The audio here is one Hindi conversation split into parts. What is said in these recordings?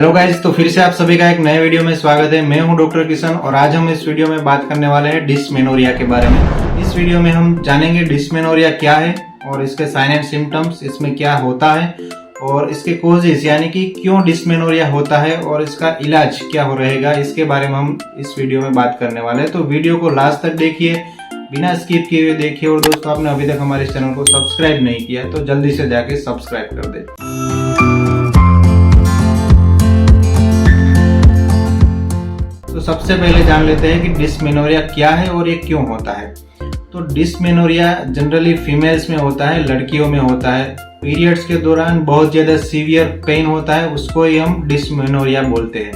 हेलो गाइस, तो फिर से आप सभी का एक नए वीडियो में स्वागत है। मैं हूं डॉक्टर किशन और आज हम इस वीडियो में बात करने वाले हैं डिस्मेनोरिया के बारे में। इस वीडियो में हम जानेंगे डिस्मेनोरिया क्या है और इसके साइन एंड सिम्टम्स, इसमें क्या होता है और इसके कोजेस यानी कि क्यों डिस्मेनोरिया होता है और इसका इलाज क्या हो रहेगा, इसके बारे में हम इस वीडियो में बात करने वाले हैं। तो वीडियो को लास्ट तक देखिए, बिना स्किप किए हुए देखिए। और दोस्तों, आपने अभी तक हमारे चैनल को सब्सक्राइब नहीं किया तो जल्दी से जाके सब्सक्राइब कर दे। तो सबसे पहले जान लेते हैं कि डिस्मेनोरिया क्या है और ये क्यों होता है। तो डिस्मेनोरिया जनरली फीमेल्स में होता है, लड़कियों में होता है। पीरियड्स के दौरान बहुत ज्यादा सीवियर पेन होता है, उसको ही हम डिस्मेनोरिया बोलते हैं।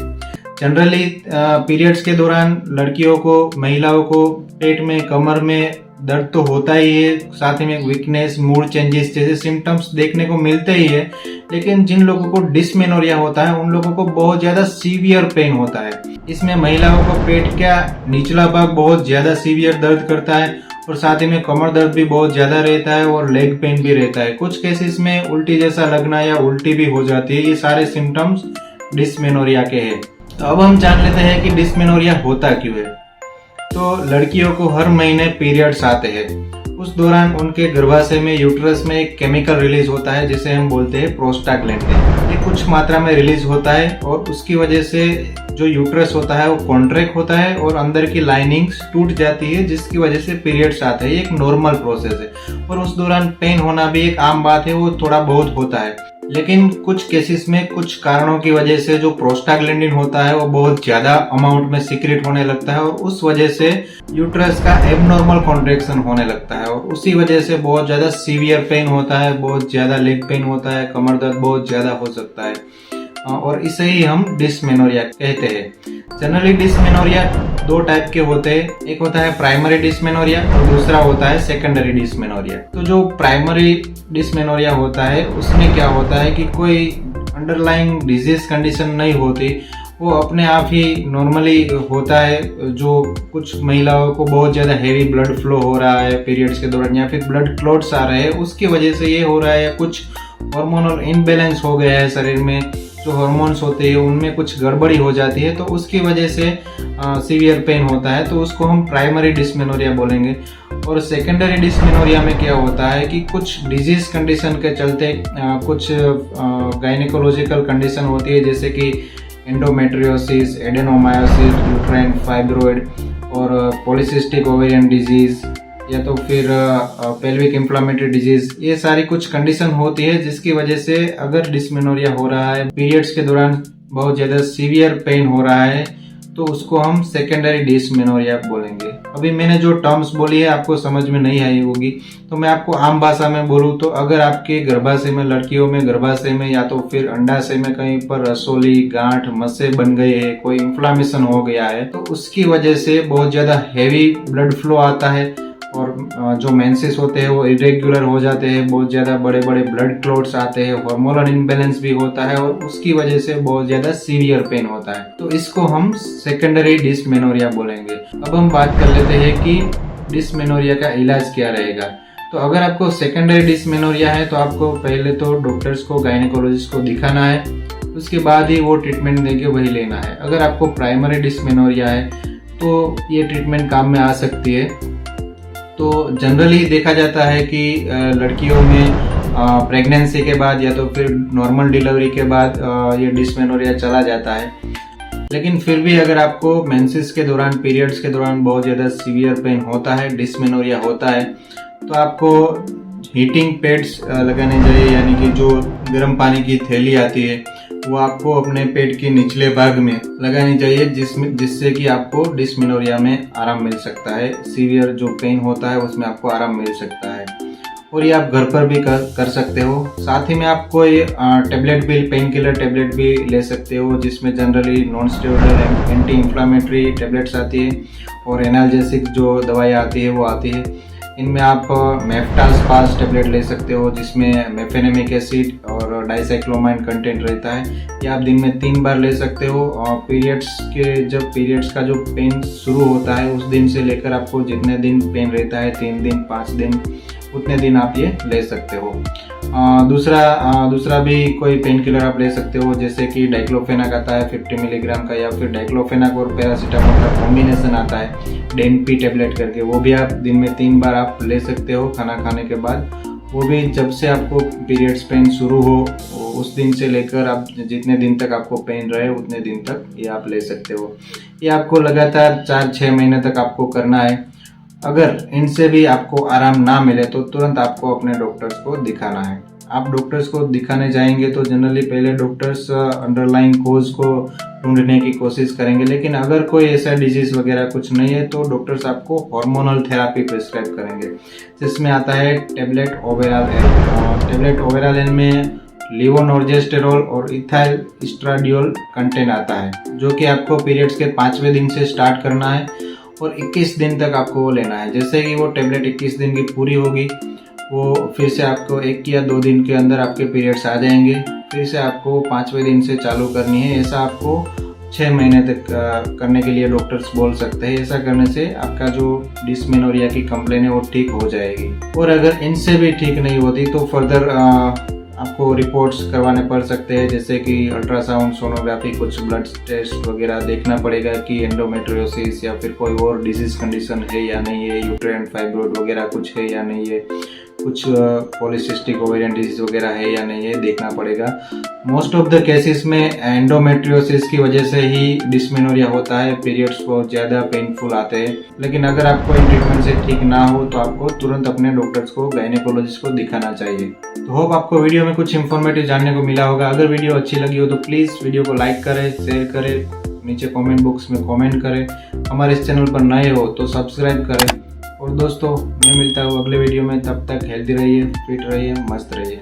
जनरली पीरियड्स के दौरान लड़कियों को, महिलाओं को पेट में, कमर में दर्द तो होता ही है, साथ ही में वीकनेस, मूड चेंजेस जैसे सिम्टम्स देखने को मिलते ही है। लेकिन जिन लोगों को डिस्मेनोरिया होता है उन लोगों को बहुत ज्यादा सीवियर पेन होता है। इसमें महिलाओं को पेट का निचला भाग बहुत ज्यादा सीवियर दर्द करता है और साथ ही में कमर दर्द भी बहुत ज्यादा रहता है और लेग पेन भी रहता है। कुछ केसेस में उल्टी जैसा लगना या उल्टी भी हो जाती है। ये सारे सिम्टम्स डिस्मेनोरिया के हैं। तो अब हम जान लेते हैं कि डिस्मेनोरिया होता क्यों है। तो लड़कियों को हर महीने पीरियड्स आते हैं। उस दौरान उनके गर्भाशय में, यूट्रस में एक केमिकल रिलीज होता है जिसे हम बोलते हैं प्रोस्टाग्लैंडिन। ये कुछ मात्रा में रिलीज होता है और उसकी वजह से जो यूट्रस होता है वो कॉन्ट्रैक्ट होता है और अंदर की लाइनिंग्स टूट जाती है, जिसकी वजह से पीरियड्स आते हैं। ये एक नॉर्मल प्रोसेस है और उस दौरान पेन होना भी एक आम बात है, वो थोड़ा बहुत होता है। लेकिन कुछ केसेस में कुछ कारणों की वजह से जो प्रोस्टाग्लैंडिन होता है वो बहुत ज्यादा अमाउंट में सीक्रेट होने लगता है और उस वजह से यूट्रस का एबनॉर्मल कॉन्ट्रैक्शन होने लगता है और उसी वजह से बहुत ज्यादा सीवियर पेन होता है, बहुत ज्यादा लेग पेन होता है, कमर दर्द बहुत ज्यादा हो सकता है और इसे ही हम डिस्मेनोरिया कहते हैं। जनरली डिस्मेनोरिया दो टाइप के होते हैं, एक होता है प्राइमरी डिस्मेनोरिया और दूसरा होता है सेकेंडरी डिस्मेनोरिया। तो जो प्राइमरी डिस्मेनोरिया होता है उसमें क्या होता है कि कोई अंडरलाइंग डिजीज कंडीशन नहीं होती, वो अपने आप ही नॉर्मली होता है। जो कुछ महिलाओं को बहुत ज्यादा हेवी ब्लड फ्लो हो रहा है पीरियड्स के दौरान या फिर ब्लड क्लॉट्स आ रहे हैं, उसकी वजह से ये हो रहा है, या कुछ हार्मोनल इनबैलेंस हो गया है शरीर में, जो हार्मोन्स होते हैं उनमें कुछ गड़बड़ी हो जाती है, तो उसकी वजह से सीवियर पेन होता है, तो उसको हम प्राइमरी डिस्मेनोरिया बोलेंगे। और सेकेंडरी डिस्मेनोरिया में क्या होता है कि कुछ डिजीज कंडीशन के चलते कुछ गायनेकोलॉजिकल कंडीशन होती है, जैसे कि एंडोमेट्रियोसिस, एडेनोमायोसिस, यूट्राइन फाइब्रॉइड और पॉलीसिस्टिक ओवेरियन डिजीज या तो फिर पेल्विक इंफ्लेमेटरी डिजीज। ये सारी कुछ कंडीशन होती है जिसकी वजह से अगर डिस्मेनोरिया हो रहा है, पीरियड्स के दौरान बहुत ज्यादा सीवियर पेन हो रहा है, तो उसको हम सेकेंडरी डिस्मेनोरिया बोलेंगे। अभी मैंने जो टर्म्स बोली है आपको समझ में नहीं आई होगी, तो मैं आपको आम भाषा में बोलूँ तो अगर आपके गर्भाशय में, लड़कियों में गर्भाशय में या तो फिर अंडाशय में कहीं पर रसोली, गांठ, मस्से बन गए है, कोई इन्फ्लामेशन हो गया है, तो उसकी वजह से बहुत ज्यादा हैवी ब्लड फ्लो आता है और जो मेंसेस होते हैं वो इरेग्युलर हो जाते हैं, बहुत ज्यादा बड़े बड़े ब्लड क्लॉट्स आते हैं, हार्मोनल इनबैलेंस भी होता है और उसकी वजह से बहुत ज्यादा सीवियर पेन होता है, तो इसको हम सेकेंडरी डिस्मेनोरिया बोलेंगे। अब हम बात कर लेते हैं कि डिस्मेनोरिया का इलाज क्या रहेगा। तो अगर आपको सेकेंडरी डिस्मेनोरिया है तो आपको पहले तो डॉक्टर्स को, गायनेकोलॉजिस्ट को दिखाना है, उसके बाद ही वो ट्रीटमेंट देंगे, वही लेना है। अगर आपको प्राइमरी डिस्मेनोरिया है तो ये ट्रीटमेंट काम में आ सकती है। तो जनरली देखा जाता है कि लड़कियों में प्रेगनेंसी के बाद या तो फिर नॉर्मल डिलीवरी के बाद ये डिस्मेनोरिया चला जाता है। लेकिन फिर भी अगर आपको मेंसेस के दौरान, पीरियड्स के दौरान बहुत ज़्यादा सीवियर पेन होता है, डिस्मेनोरिया होता है, तो आपको हीटिंग पैड्स लगाने चाहिए, यानी कि जो गर्म पानी की थैली आती है वो आपको अपने पेट के निचले भाग में लगानी चाहिए, जिससे कि आपको डिस्मेनोरिया में आराम मिल सकता है। सीवियर जो पेन होता है उसमें आपको आराम मिल सकता है और ये आप घर पर भी कर सकते हो। साथ ही में आप कोई टेबलेट भी, पेन किलर टेबलेट भी ले सकते हो, जिसमें generally non steroidal anti inflammatory tablets आती है और एनाल्जेसिक जो दवाई आती है वो आती है। इनमें आप मेफ्टाल स्पास टेबलेट ले सकते हो, जिसमें मेफेनेमिक एसिड और डाइसाइक्लोमाइन कंटेंट रहता है। ये आप दिन में 3 बार ले सकते हो। और जब पीरियड्स का जो पेन शुरू होता है उस दिन से लेकर आपको जितने दिन पेन रहता है, 3 दिन, 5 दिन, उतने दिन आप ये ले सकते हो। दूसरा भी कोई पेन किलर आप ले सकते हो, जैसे कि डाइक्लोफेनाक आता है 50 मिलीग्राम का, या फिर डाइक्लोफेनाक और पैरासीटामोल का कॉम्बिनेशन आता है डेनपी टैबलेट करके, वो भी आप दिन में 3 बार आप ले सकते हो खाना खाने के बाद। वो भी जब से आपको पीरियड्स पेन शुरू हो उस दिन से लेकर आप जितने दिन तक आपको पेन रहे उतने दिन तक ये आप ले सकते हो। ये आपको लगातार 4-6 महीने तक आपको करना है। अगर इनसे भी आपको आराम ना मिले तो तुरंत आपको अपने डॉक्टर्स को दिखाना है। आप डॉक्टर्स को दिखाने जाएंगे तो जनरली पहले डॉक्टर्स अंडरलाइन कोज को ढूंढने की कोशिश करेंगे, लेकिन अगर कोई ऐसा डिजीज वगैरह कुछ नहीं है तो डॉक्टर्स आपको हार्मोनल थेरापी प्रिस्क्राइब करेंगे, जिसमें आता है टैबलेट ओवेराल। टैबलेट ओवेराल में लीवोनॉर्जेस्टेरोल और इथाइल एस्ट्राडियोल कंटेंट आता है, जो कि आपको पीरियड्स के 5वें दिन से स्टार्ट करना है और 21 दिन तक आपको वो लेना है। जैसे कि वो टैबलेट 21 दिन की पूरी होगी, वो फिर से आपको 1 या 2 दिन के अंदर आपके पीरियड्स आ जाएंगे, फिर से आपको 5वें दिन से चालू करनी है। ऐसा आपको 6 महीने तक करने के लिए डॉक्टर्स बोल सकते हैं। ऐसा करने से आपका जो डिस्मेनोरिया की कंप्लेन है वो ठीक हो जाएगी। और अगर इनसे भी ठीक नहीं होती तो फर्दर आपको रिपोर्ट्स करवाने पड़ सकते हैं, जैसे कि अल्ट्रासाउंड, सोनोग्राफी, कुछ ब्लड टेस्ट वगैरह देखना पड़ेगा कि एंडोमेट्रियोसिस या फिर कोई और डिजीज कंडीशन है या नहीं है, यूट्राइन फाइब्रोइड वगैरह कुछ है या नहीं है, कुछ पॉलीसिस्टिक ओवेरियन डिजीज वगैरह है या नहीं है, देखना पड़ेगा। मोस्ट ऑफ द केसेस में एंडोमेट्रियोसिस की वजह से ही डिस्मेनोरिया होता है, पीरियड्स बहुत ज़्यादा पेनफुल आते हैं। लेकिन अगर आपको इन ट्रीटमेंट से ठीक ना हो तो आपको तुरंत अपने डॉक्टर्स को, गायनेकोलॉजिस्ट को दिखाना चाहिए। तो होप आपको वीडियो में कुछ इन्फॉर्मेटिव जानने को मिला होगा। अगर वीडियो अच्छी लगी हो तो प्लीज़ वीडियो को लाइक करें, शेयर करें, नीचे कमेंट बॉक्स में कमेंट करें। हमारे इस चैनल पर नए हो तो सब्सक्राइब करें। और दोस्तों, मैं मिलता हूँ अगले वीडियो में, तब तक हेल्दी रहिए, फिट रहिए, मस्त रहिए।